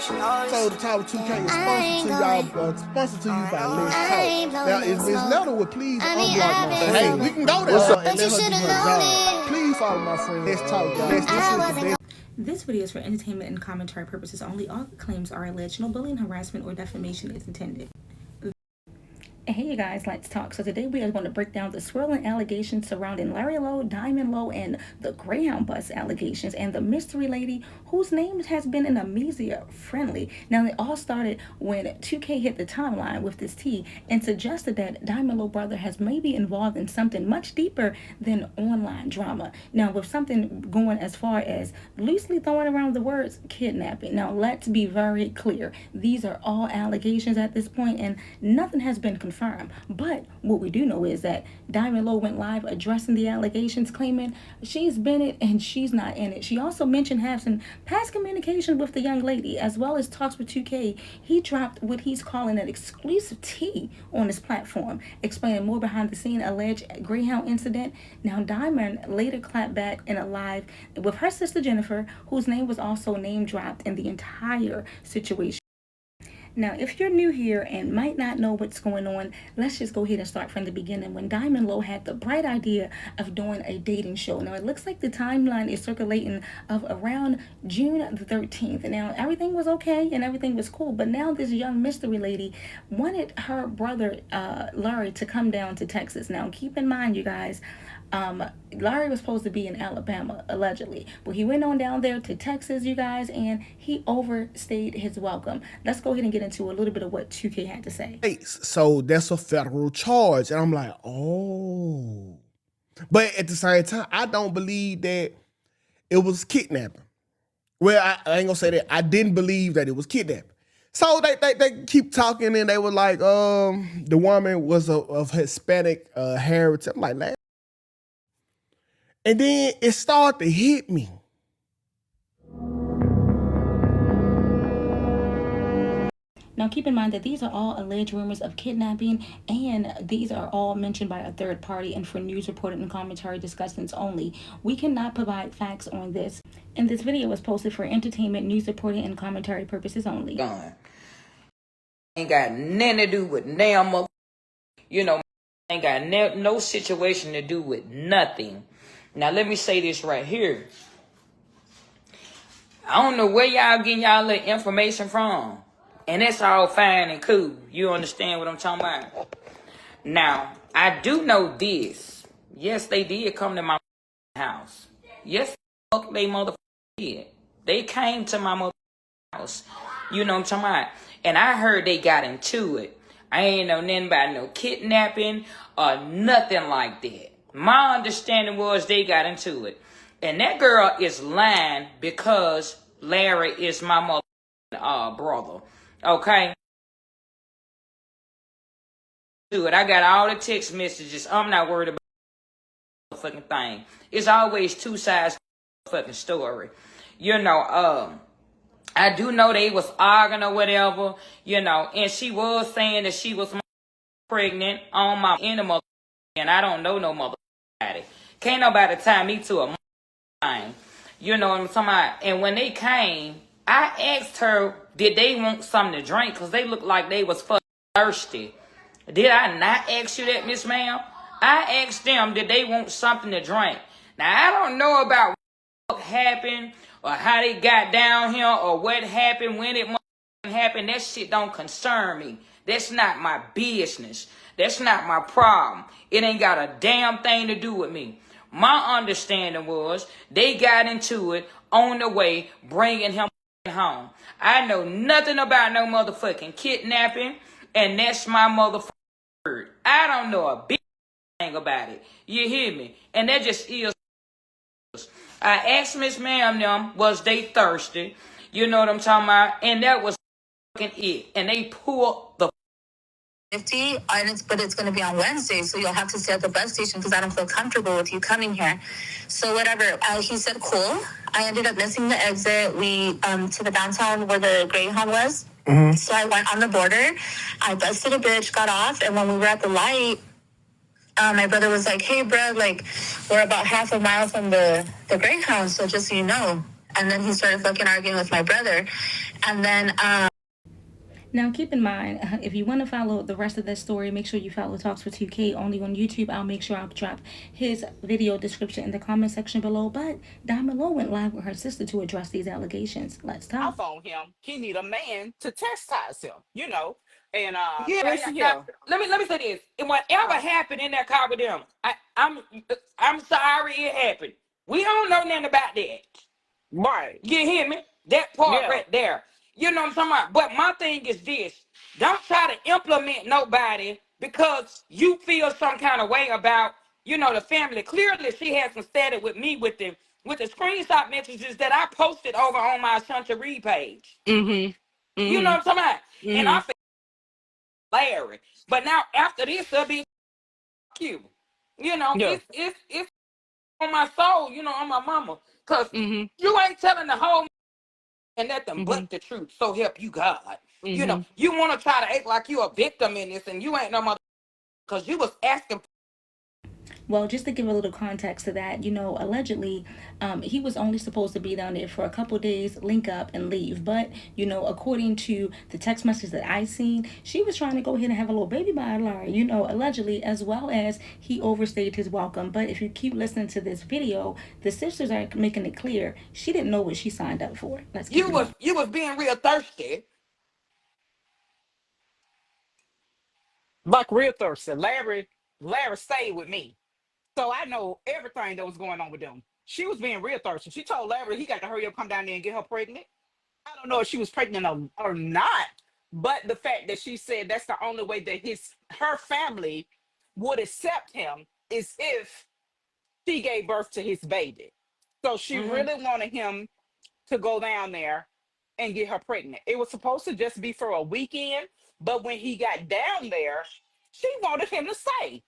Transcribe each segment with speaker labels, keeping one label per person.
Speaker 1: So the Top 2K is sponsored to you by Let's Talk. Now, if Miss Letter would please unblock my friend. Hey, we can go there and let her do her job. Please follow my friend. Let's Talk, y'all. This is the best.
Speaker 2: This video is for entertainment and commentary purposes only. All claims are alleged. No bullying, harassment, or defamation is intended. Hey you guys, let's talk. So today we are going to break down the swirling allegations surrounding Larry Lowe, Diamond Lowe, and the Greyhound bus allegations, and the mystery lady whose name has been in amnesia friendly. Now, it all started when 2K hit the timeline with this tea and suggested that Diamond Lowe brother has maybe involved in something much deeper than online drama. Now, with something going as far as loosely throwing around the words kidnapping. Now, let's be very clear. These are all allegations at this point, and nothing has been confirmed. But what we do know is that Diamond Lowe went live addressing the allegations, claiming she's Bennit and she's not in it. She also mentioned having past communication with the young lady, as well as talks with 2K. He dropped what he's calling an exclusive tea on his platform, explaining more behind the scene alleged Greyhound incident. Now, Diamond later clapped back in a live with her sister Jennifer, whose name was also name dropped in the entire situation. Now, if you're new here and might not know what's going on, let's just go ahead and start from the beginning when Diamond Lowe had the bright idea of doing a dating show. Now, it looks like the timeline is circulating of around June the 13th. Now, everything was okay and everything was cool, but now this young mystery lady wanted her brother, Larry, to come down to Texas. Now, keep in mind, you guys, Larry was supposed to be in Alabama, allegedly. But he went on down there to Texas, you guys, and he overstayed his welcome. Let's go ahead and get into a little bit of what 2K had to say.
Speaker 1: So that's a federal charge. And I'm like, oh. But at the same time, I don't believe that it was kidnapping. Well, I ain't gonna say that. I didn't believe that it was kidnapping. So they keep talking, and they were like, the woman was of Hispanic heritage. I'm like, and then it started to hit me.
Speaker 2: Now, keep in mind that these are all alleged rumors of kidnapping, and these are all mentioned by a third party and for news reported and commentary discussions only. We cannot provide facts on this, and this video was posted for entertainment, news reporting, and commentary purposes only.
Speaker 3: Gone. Ain't got nothing to do with damn, ain't got no situation to do with nothing. Now, let me say this right here. I don't know where y'all getting y'all little information from. And that's all fine and cool. You understand what I'm talking about? Now, I do know this. Yes, they did come to my house. Yes, they motherfucker did. They came to my house. You know what I'm talking about? And I heard they got into it. I ain't know nothing about no kidnapping or nothing like that. My understanding was they got into it. And that girl is lying because Larry is my brother. Okay? I got all the text messages. I'm not worried about the fucking thing. It's always two sides to the fucking story. I do know they was arguing or whatever, and she was saying that she was pregnant on my mother, and I don't know no mother. Can't nobody tie me to a thing. You know what I'm talking about? And when they came, I asked her, did they want something to drink? Because they looked like they was fucking thirsty. Did I not ask you that, Miss Ma'am? I asked them, did they want something to drink? Now, I don't know about what happened or how they got down here or what happened, when it happened. That shit don't concern me. That's not my business. That's not my problem. It ain't got a damn thing to do with me. My understanding was they got into it on the way, bringing him home. I know nothing about no motherfucking kidnapping, and that's my motherfucking word. I don't know a big thing about it. You hear me? And that just is. I asked Miss Ma'am them, was they thirsty? You know what I'm talking about? And that was it. And they pulled the
Speaker 4: 50, but it's going to be on Wednesday, so you'll have to stay at the bus station because I don't feel comfortable with you coming here. So whatever. He said, cool. I ended up missing the exit. We to the downtown where the Greyhound was. Mm-hmm. So I went on the border. I busted a bitch, got off, and when we were at the light, my brother was like, hey, bro, like, we're about half a mile from the Greyhound, so just so you know. And then he started fucking arguing with my brother. And then,
Speaker 2: Now, keep in mind, if you want to follow the rest of that story, make sure you follow Talks with 2K only on YouTube. I'll make sure I'll drop his video description in the comment section below. But Diamond Lowe went live with her sister to address these allegations. Let's talk.
Speaker 5: On him, he need a man to chastise him, And
Speaker 3: Yeah,
Speaker 5: listen
Speaker 3: now,
Speaker 5: here.
Speaker 3: let me say this. And whatever happened in that car with them, I'm sorry it happened. We don't know nothing about that.
Speaker 5: Right.
Speaker 3: You hear me? That part
Speaker 5: Yeah.
Speaker 3: right there. You know what I'm talking about? But my thing is this. Don't try to implement nobody because you feel some kind of way about, the family. Clearly, she has some static with me with the screenshot messages that I posted over on my Shunta Reed page.
Speaker 5: Mm-hmm.
Speaker 3: You know
Speaker 5: Mm-hmm.
Speaker 3: what I'm talking about? And I
Speaker 5: Mm-hmm.
Speaker 3: feel Larry. But now after this, it'll be you.
Speaker 5: Yeah.
Speaker 3: It's on my soul, on my mama. Cause
Speaker 5: Mm-hmm.
Speaker 3: you ain't telling the whole and nothing
Speaker 5: Mm-hmm.
Speaker 3: but the truth. So help you God.
Speaker 5: Mm-hmm.
Speaker 3: You want to try to act like you a victim in this, and you ain't no mother. Cause you was asking.
Speaker 2: Well, just to give a little context to that, allegedly, he was only supposed to be down there for a couple days, link up, and leave. But, according to the text message that I seen, she was trying to go ahead and have a little baby by Larry, allegedly, as well as he overstayed his welcome. But if you keep listening to this video, the sisters are making it clear she didn't know what she signed up for. Let's keep
Speaker 3: You
Speaker 2: it
Speaker 3: was
Speaker 2: going.
Speaker 3: you was being real thirsty.
Speaker 5: Like real thirsty. Larry stayed with me. So I know everything that was going on with them. She was being real thirsty. She told Larry he got to hurry up, come down there and get her pregnant. I don't know if she was pregnant or not, but the fact that she said that's the only way that her family would accept him is if she gave birth to his baby. So she
Speaker 3: Mm-hmm.
Speaker 5: really wanted him to go down there and get her pregnant. It was supposed to just be for a weekend, but when he got down there, she wanted him to stay.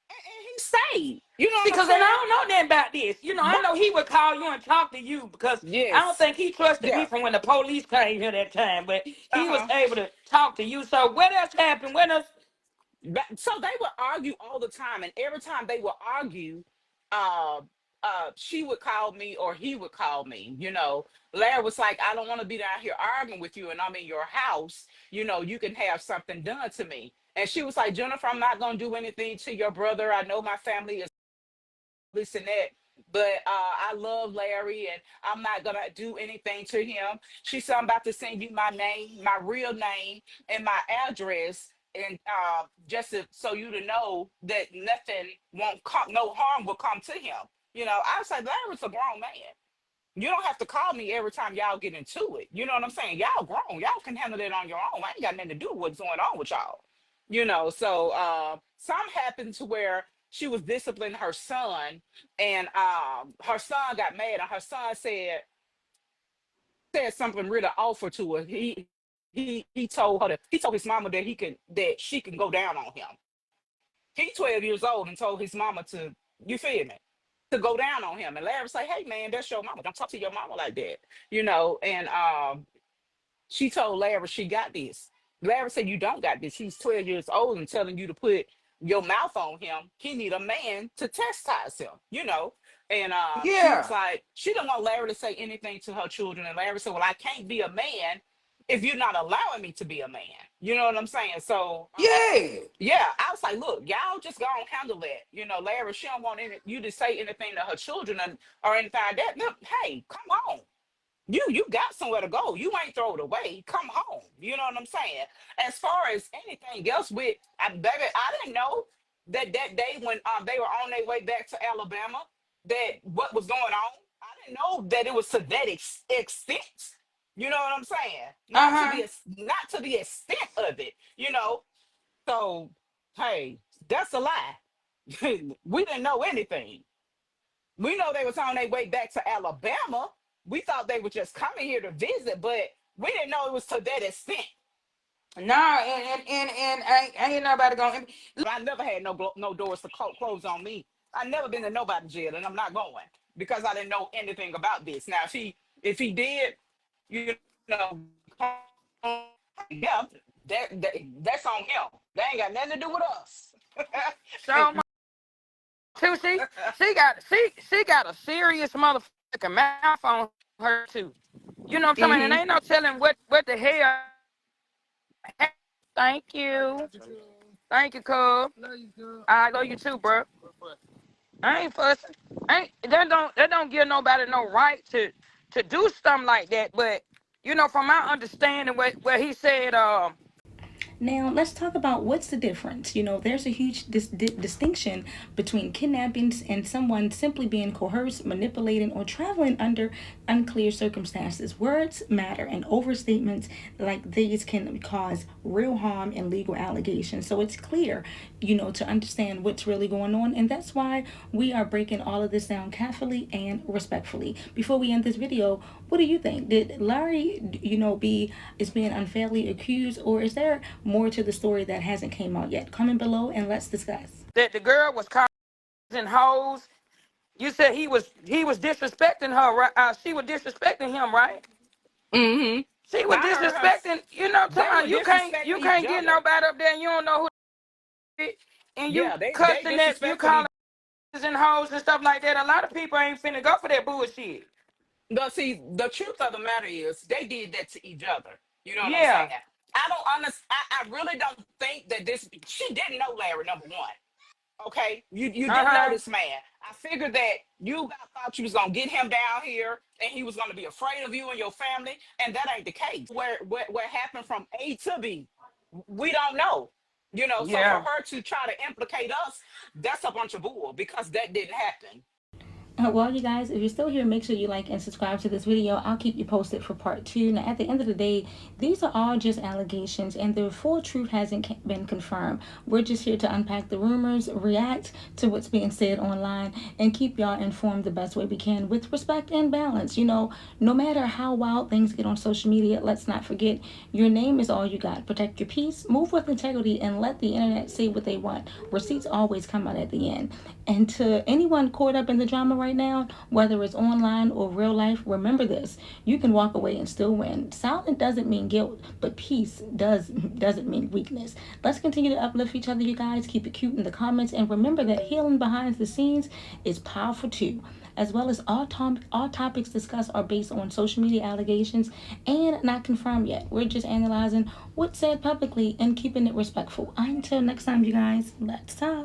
Speaker 5: And he stayed. You know
Speaker 3: See,
Speaker 5: what I'm
Speaker 3: cause and I
Speaker 5: saying?
Speaker 3: don't know nothing about this. I know
Speaker 5: Right.
Speaker 3: he would call you and talk to you because I don't
Speaker 5: Yes.
Speaker 3: think he trusted me
Speaker 5: Yeah.
Speaker 3: from when the police came here that time, but he was
Speaker 5: Uh-huh.
Speaker 3: able to talk to you. So what else happened? What else?
Speaker 5: So they would argue all the time, and every time they would argue, uh, she would call me or he would call me. Larry was like, "I don't want to be down here arguing with you, and I'm in your house. You can have something done to me." And she was like, "Jennifer, I'm not gonna do anything to your brother. I know my family is this and that." But I love Larry, and I'm not gonna do anything to him. She said, "I'm about to send you my name, my real name, and my address, and just so you to know that nothing won't come, no harm will come to him." I was like, Larry's a grown man. You don't have to call me every time y'all get into it. You know what I'm saying? Y'all grown. Y'all can handle it on your own. I ain't got nothing to do with what's going on with y'all. So some happened to where she was disciplining her son, and her son got mad, and her son said something really awful to her. He told her he told his mama that she can go down on him. He 12 years old and told his mama to, you feel me, to go down on him. And Larry say, "Hey man, that's your mama. Don't talk to your mama like that." And she told Larry she got this. Larry said, "You don't got this. He's 12 years old and telling you to put your mouth on him. He need a man to chastise him. And she was
Speaker 3: Yeah,
Speaker 5: like, she didn't want Larry to say anything to her children. And Larry said, "Well, I can't be a man if you're not allowing me to be a man." You know what I'm saying? So
Speaker 3: yeah.
Speaker 5: yeah, I was like, "Look, y'all just go and handle that." Larry, she don't want you to say anything to her children or anything like that. No, hey, come on. You got somewhere to go. You ain't throw it away. Come home. You know what I'm saying? As far as anything else baby, I didn't know that day when they were on their way back to Alabama, that what was going on. I didn't know that it was to that extent. You know what I'm saying?
Speaker 3: Uh huh.
Speaker 5: Not to the extent of it. So hey, that's a lie. We didn't know anything. We know they was on their way back to Alabama. We thought they were just coming here to visit, but we didn't know it was to that extent.
Speaker 3: No, and ain't nobody gonna.
Speaker 5: I never had no doors to close on me. I never been to nobody jail, and I'm not going because I didn't know anything about this. Now, if he did, you know, yeah, that's on him. That ain't got nothing to do with us.
Speaker 3: So my too. She got a serious motherfucking mouth on. her too. You know what I'm talking about? And
Speaker 5: Mm-hmm.
Speaker 3: ain't no telling what the hell. Thank you. Thank you, cub. I love you too, bro. I ain't fussing. Ain't that don't give nobody no right to do something like that. But from my understanding, what he said,
Speaker 2: Now, let's talk about what's the difference. There's a huge distinction between kidnappings and someone simply being coerced, manipulating, or traveling under unclear circumstances. Words matter, and overstatements like these can cause real harm and legal allegations. So it's clear, to understand what's really going on, and that's why we are breaking all of this down carefully and respectfully. Before we end this video, what do you think? Did Larry, is being unfairly accused, or is there more to the story that hasn't came out yet? Comment below and let's discuss.
Speaker 3: that the girl was causing hoes. You said he was disrespecting her, right? She was disrespecting him, right?
Speaker 5: Mm-hmm.
Speaker 3: She was
Speaker 5: I heard her.
Speaker 3: disrespecting.
Speaker 5: They were
Speaker 3: You can't you
Speaker 5: disrespecting each
Speaker 3: can't get
Speaker 5: other.
Speaker 3: nobody up there and you don't know who it, and you
Speaker 5: Yeah, they
Speaker 3: cussing that you
Speaker 5: disrespected
Speaker 3: calling
Speaker 5: each.
Speaker 3: and hoes and stuff like that. A lot of people ain't finna go for that bullshit.
Speaker 5: But see, the truth of the matter is, they did that to each other. You know what I'm saying?
Speaker 3: Yeah.
Speaker 5: I don't understand. I really don't think that this. She didn't know Larry, number one. Okay, you
Speaker 3: Uh
Speaker 5: didn't know
Speaker 3: huh.
Speaker 5: this man. I figured that you thought you was gonna get him down here, and he was gonna be afraid of you and your family, and that ain't the case. Where happened from A to B, we don't know. So for
Speaker 3: Yeah.
Speaker 5: her to try to implicate us, that's a bunch of bull because that didn't happen.
Speaker 2: Well, you guys, if you're still here, make sure you like and subscribe to this video. I'll keep you posted for part 2. Now, at the end of the day, these are all just allegations, and the full truth hasn't been confirmed. We're just here to unpack the rumors, react to what's being said online, and keep y'all informed the best way we can with respect and balance. No matter how wild things get on social media, let's not forget your name is all you got. Protect your peace, move with integrity, and let the internet say what they want. Receipts always come out at the end. And to anyone caught up in the drama right now, whether it's online or real life, remember this: you can walk away and still win. Silent doesn't mean guilt, but peace doesn't mean weakness. Let's continue to uplift each other, you guys. Keep it cute in the comments, and remember that healing behind the scenes is powerful too. As well as all topics discussed are based on social media allegations and not confirmed yet. We're just analyzing what's said publicly and keeping it respectful. Until next time, you guys, let's talk.